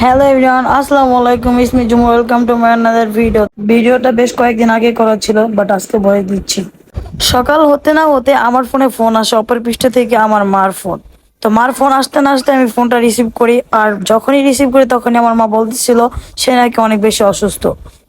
Hello everyone, আসসালামু আলাইকুম। ইসমি জুম, ওয়েলকাম টু মাই আনাদার ভিডিওটা বেশ কয়েকদিন আগে করা ছিল, বাট আজকে ভয়েস দিচ্ছি। সকাল হতে না হতে আমার ফোনে ফোন আসে অপর পৃষ্ঠ থেকে, আমার মার ফোন। তো মার ফোন আসতে না আসতে আমি ফোনটা রিসিভ করি, আর যখনই রিসিভ করি তখনই আমার মা বলতেছিল সে নাকি অনেক বেশি অসুস্থ,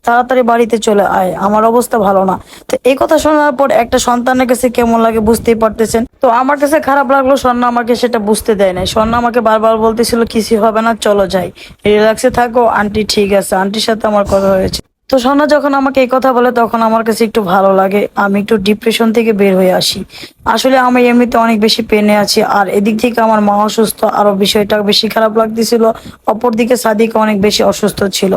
তাড়াতাড়ি বাড়িতে চলে আয়, আমার অবস্থা ভালো না। তো এই কথা শোনার পর একটা সন্তানের কাছে কেমন লাগে বুঝতেই পারতেছেন। তো আমার কাছে খারাপ লাগলো, স্বর্ণা আমাকে সেটা বুঝতে দেয় নাই। স্বর্ণা আমাকে বারবার বলতেছিল কিছু হবে না, চলো যাই, রিল্যাক্সে থাকো, আন্টি ঠিক আছে, আন্টির সাথে আমার কথা হয়েছে। তো স্বর্ণা যখন আমাকে এই কথা বলে তখন আমার কাছে একটু ভালো লাগে, আমি একটু ডিপ্রেশন থেকে বের হয়ে আসি। আসলে আমি এমনিতে অনেক বেশি পেনে আছি, আর এদিক থেকে আমার মা অসুস্থ, আরো বিষয়টা বেশি খারাপ লাগতেছিল। অপরদিকে সাদিক অনেক বেশি অসুস্থ ছিল।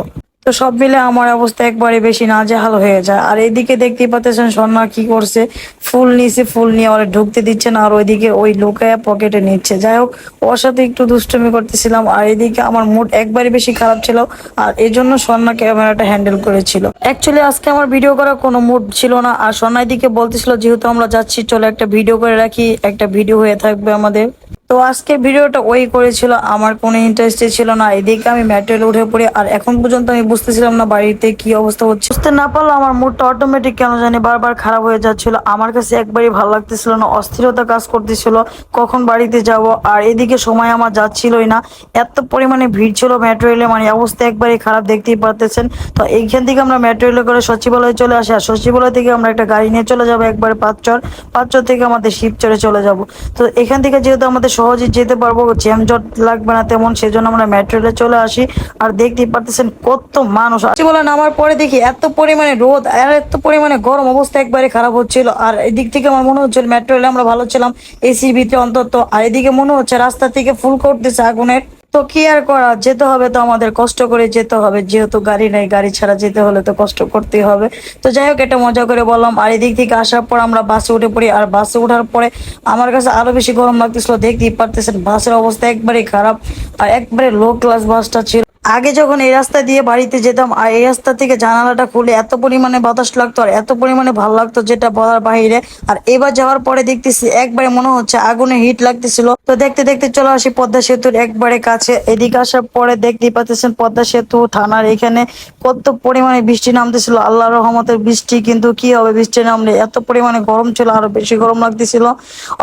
তো সব মিলে আমার অবস্থা একবারে বেশি নাজেহাল হয়ে যায়। আর এইদিকে দেখতেই পাচ্ছেন স্বর্ণা কি করছে, ফুল নিছে, ফুল নিয়ে ওরা ঢুকতে দিচ্ছে না, আর ওইদিকে ওই লুকায়া পকেটে নিচ্ছে। যাই হোক, ওর সাথে একটু দুষ্টুমি করতেছিলাম, আর এদিকে আমার মুড একবারে বেশি খারাপ ছিল, আর এই জন্য স্বর্ণা ক্যামেরাটা হ্যান্ডেল করেছিল। অ্যাকচুয়ালি আজকে আমার ভিডিও করার কোনো মুড ছিল না, আর স্বর্ণা এদিকে বলতেছিল যেহেতু আমরা যাচ্ছি চলো একটা ভিডিও করে রাখি, একটা ভিডিও হয়ে থাকবে আমাদের। তো আজকে ভিডিওটা ওই করেছিল, আমার কোনো ইন্টারেস্টে ছিল না। এদিকে আমি ম্যাটেরিয়াল উঠে পড়ি, আর এখন পর্যন্ত আমি বুঝতেছিলাম না বাড়িতে কি অবস্থা হচ্ছে। বুঝতে না পারলে আমার মুডটা অটোমেটিক কেন জানি বারবার খারাপ হয়ে যাচ্ছিল। আমার কাছে একবারই ভালো লাগতেছিল না, অস্থিরতা কাজ করতেছিল কখন বাড়িতে যাব। আর এদিকে সময় আমার যাচ্ছিলই না, এত পরিমাণে ভিড় ছিল ম্যাটেরিয়ালে, মানে অবস্থা একবারই খারাপ, দেখতেই পারতেছেন। তো এইখান থেকে আমরা ম্যাটেরিয়ালে করে সচিবালয়ে চলে আসি, আর সচিবালয় থেকে আমরা একটা গাড়ি নিয়ে চলে যাবো একবারে পাঁচচর। পাঁচচর থেকে আমাদের শিবচরে চলে যাব। তো এখান থেকে যেহেতু আমাদের সহজে যেতে পারবো, জ্যামজট লাগবে না তেমন, সেজন্য আমরা মেট্রো রেলে চলে আসি। আর দেখতেই পারতেছেন কত মানুষ আছে। বলে নামার পরে দেখি এত পরিমাণে রোদ আর এত পরিমাণে গরম, অবস্থা একবারে খারাপ হচ্ছিল। আর এদিক থেকে আমার মনে হচ্ছিল মেট্রো রেলে আমরা ভালো ছিলাম, এসির ভিতরে অন্তত। আর এদিকে মনে হচ্ছে রাস্তা থেকে ফুল করতেছে আগুনের। তো কি আর করা, যেতে হবে, তো আমাদের কষ্ট করে যেতে হবে, যেহেতু গাড়ি নেই, গাড়ি ছাড়া যেতে হলে তো কষ্ট করতেই হবে। তো যাই হোক, এটা মজা করে বললাম। আর এদিক থেকে আসার পর আমরা বাসে উঠে পড়ি, আর বাসে ওঠার পরে আমার কাছে আরো বেশি গরম লাগতেছিল, দেখতেই পারতেছেন বাসের অবস্থা একবারে খারাপ, আর একবারে লো ক্লাস বাসটা ছিল। আগে যখন এই রাস্তা দিয়ে বাড়িতে যেতাম, আর এই রাস্তা থেকে জানালাটা খুলে এত পরিমাণে বাতাস লাগতো আর এত পরিমাণে ভালো লাগতো যেটা বলার বাইরে। আর এবার যাওয়ার পরে দেখতেছি একবারে মনে হচ্ছে আগুনে হিট লাগতেছিল। তো দেখতে দেখতে চলে আসি পদ্মা সেতুর একবারে কাছে। এদিকে আসার পরে দেখতেই পাচ্ছেন পদ্মা সেতু থানার এখানে কত পরিমাণে বৃষ্টি নামতেছিল, আল্লাহর রহমতের বৃষ্টি। কিন্তু কি হবে, বৃষ্টি নামলে এত পরিমাণে গরম ছিল, আরো বেশি গরম লাগতেছিল।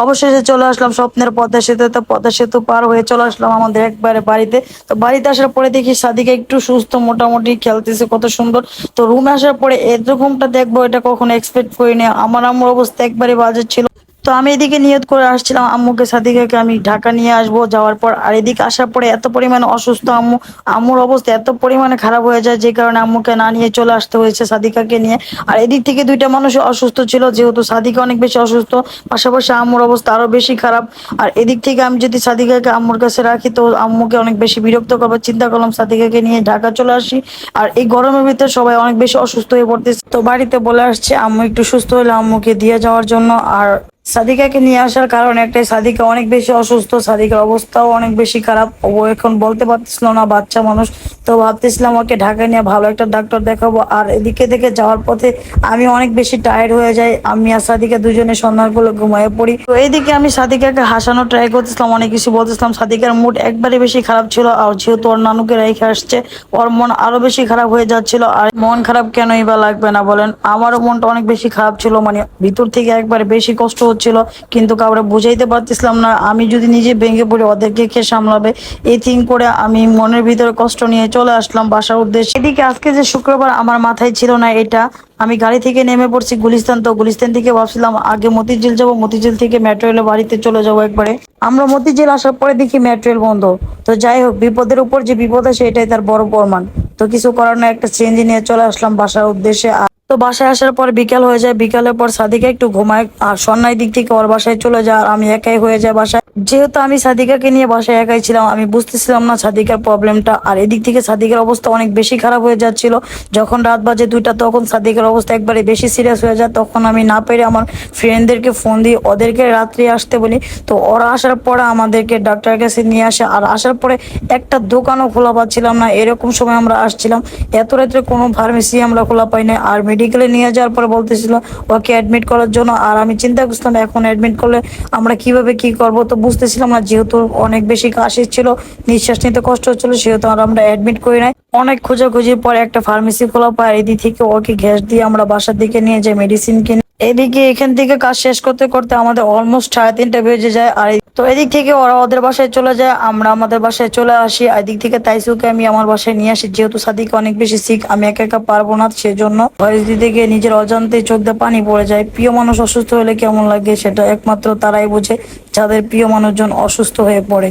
অবশেষে চলে আসলাম স্বপ্নের পদ্মা সেতু। তো পদ্মা সেতু পার হয়ে চলে আসলাম আমাদের একবারে বাড়িতে। তো বাড়িতে আসার পরে দেখি সাদিকা একটু সুস্থ, মোটামুটি খেলতেছে, কত সুন্দর। তো রুমে আসার পরে এরকমটা দেখবো এটা কখনো এক্সপেক্ট করিনি। আমার আম্মুর অবস্থা একবারে বাজে ছিল। তো আমি এদিকে নিয়ত করে আসছিলাম আম্মুকে, সাদিকাকে আমি ঢাকা নিয়ে আসবো যাওয়ার পর। আর এদিকে আসার পরে এত পরিমাণে অসুস্থ আম্মু, আম্মুর অবস্থা এত পরিমাণে খারাপ হয়ে যায় যে কারণে আম্মুকে না নিয়ে চলে আসতে হয়েছে সাদিকাকে নিয়ে। আর এদিক থেকে দুইটা মানুষ অসুস্থ ছিল, যেহেতু সাদিকা অনেক বেশি অসুস্থ, পাশাপাশি আম্মুর অবস্থা আরো বেশি খারাপ। আর এদিক থেকে আমি যদি সাদিকাকে আম্মুর কাছে রাখি তো আম্মুকে অনেক বেশি বিরক্ত করবো, চিন্তা করলাম সাদিকাকে নিয়ে ঢাকা চলে আসি। আর এই গরমের ভিতরে সবাই অনেক বেশি অসুস্থ হয়ে পড়তেছে, তো বাড়িতে বলে আসছে আম্মু একটু সুস্থ হলে আম্মুকে দিয়ে যাওয়ার জন্য। আর সাদিকাকে নিয়ে আসার কারণ একটাই, সাদিকা অনেক বেশি অসুস্থ, সাদিকার অবস্থাও অনেক বেশি খারাপ, ও এখন বলতে পারতেছিল না, বাচ্চা মানুষ। তো ভাবতেছিলাম ওকে ঢাকা নিয়ে ভালো একটা ডাক্তার দেখাবো। আর এদিকে থেকে যাওয়ার পথে আমি অনেক বেশি টায়ার্ড হয়ে যাই, আমি আর সাদিকা দুজনে সন্ধ্যাগুলো ঘুমিয়ে পড়ি। তো এইদিকে আমি সাদিকাকে হাসানো ট্রাই করতেছিলাম, অনেক কিছু বলতেছিলাম। সাদিকার মুড একবারে বেশি খারাপ ছিল, আর যেহেতু ওর নানুকে রেখে আসছে ওর মন আরো বেশি খারাপ হয়ে যাচ্ছিল। আর মন খারাপ কেনই বা লাগবে না বলেন, আমারও মনটা অনেক বেশি খারাপ ছিল, মানে ভিতর থেকে একবারে বেশি কষ্ট হচ্ছিল, কিন্তু কাউরে বুঝাইতে পারতেছিলাম না। আমি যদি নিজে ভেঙে পড়ি ওদেরকে কে সামলাবে, এই থিঙ্ক করে আমি মনের ভিতরে কষ্ট নিয়ে চলে আসলাম বাসার উদ্দেশ্যে। এদিকে আজকে যে শুক্রবার আমার মাথায় ছিল না এটা, আমি গাড়ি থেকে নেমে পড়ছি গুলিস্তান। তো গুলিস্তান থেকে ভাবছিলাম আগে মতিঝিল যাবো, মতিঝিল থেকে মেট্রো রেলে বাড়িতে চলে যাবো একবারে। আমরা মতিঝিল আসার পরে দেখি মেট্রো রেল বন্ধ। তো যাই হোক, বিপদের উপর যে বিপদ আসে এটাই তার বড় প্রমাণ। তো কিছু করার না, একটা চেঞ্জ নিয়ে চলে আসলাম বাসার উদ্দেশ্যে। তো বাসায় আসার পর বিকাল হয়ে যায়, বিকালের পর সাদিকা একটু ঘুমায়, আর সন্ধ্যার দিক থেকে ওর বাসায় চলে যায়, আর আমি একাই হয়ে যায় বাসায়। যেহেতু আমি সাদিকাকে নিয়ে বাসায় একাই ছিলাম, আমি বুঝতেছিলাম না সাদিকার প্রবলেমটা। আর এদিক থেকে সাদিকার অবস্থা অনেক বেশি খারাপ হয়ে যাচ্ছিল। যখন রাত বাজে 2টা তখন সাদিকার অবস্থা একবারে বেশি সিরিয়াস হয়ে যায়। তখন আমি না পেরে আমার ফ্রেন্ডদেরকে ফোন দিই, ওদেরকে রাত্রে আসতে বলি। তো ওরা আসার পরে আমাদেরকে ডাক্তারের কাছে নিয়ে আসে। আর আসার পরে একটা দোকানও খোলা পাচ্ছিলাম না, এরকম সময় আমরা আসছিলাম। এত রাত্রে কোনো ফার্মেসি আমরা খোলা পাই না, আর মেডিকেলে নিয়ে যাওয়ার পর বলতেছিল ওকে অ্যাডমিট করার জন্য। আর আমি চিন্তা করছিলাম এখন অ্যাডমিট করলে আমরা কিভাবে কি করব, তো বুঝতেছিলাম না। যেহেতু অনেক বেশি কাশি ছিল, নিঃশ্বাস নিতে কষ্ট হচ্ছিল, সেহেতু আর আমরা অ্যাডমিট করি নাই। অনেক খোঁজাখুঁজির পরে একটা ফার্মেসি খোলা পায়, এদিক থেকে ওকে গ্যাস দিয়ে আমরা বাসার দিকে নিয়ে যাই মেডিসিন কিনে। এদিকে এখান থেকে কাজ শেষ করতে করতে আমাদের অলমোস্ট 3:30 বেজে যায়। আর তো এদিক থেকে ওরা ওদের বাসায় চলে যায়, আমরা আমাদের বাসায় চলে আসি। আর এদিক থেকে তাইসুকে আমি আমার বাসায় নিয়ে আসি, যেহেতু সাদিক অনেক বেশি সিক, আমি একা একা পারবো না, সেজন্য ভয়েস দিতে গিয়ে নিজের অজান্তে চোখ দিয়ে পানি পড়ে যায়। প্রিয় মানুষ অসুস্থ হলে কেমন লাগে সেটা একমাত্র তারাই বোঝে, যাদের প্রিয় মানুষজন অসুস্থ হয়ে পড়ে।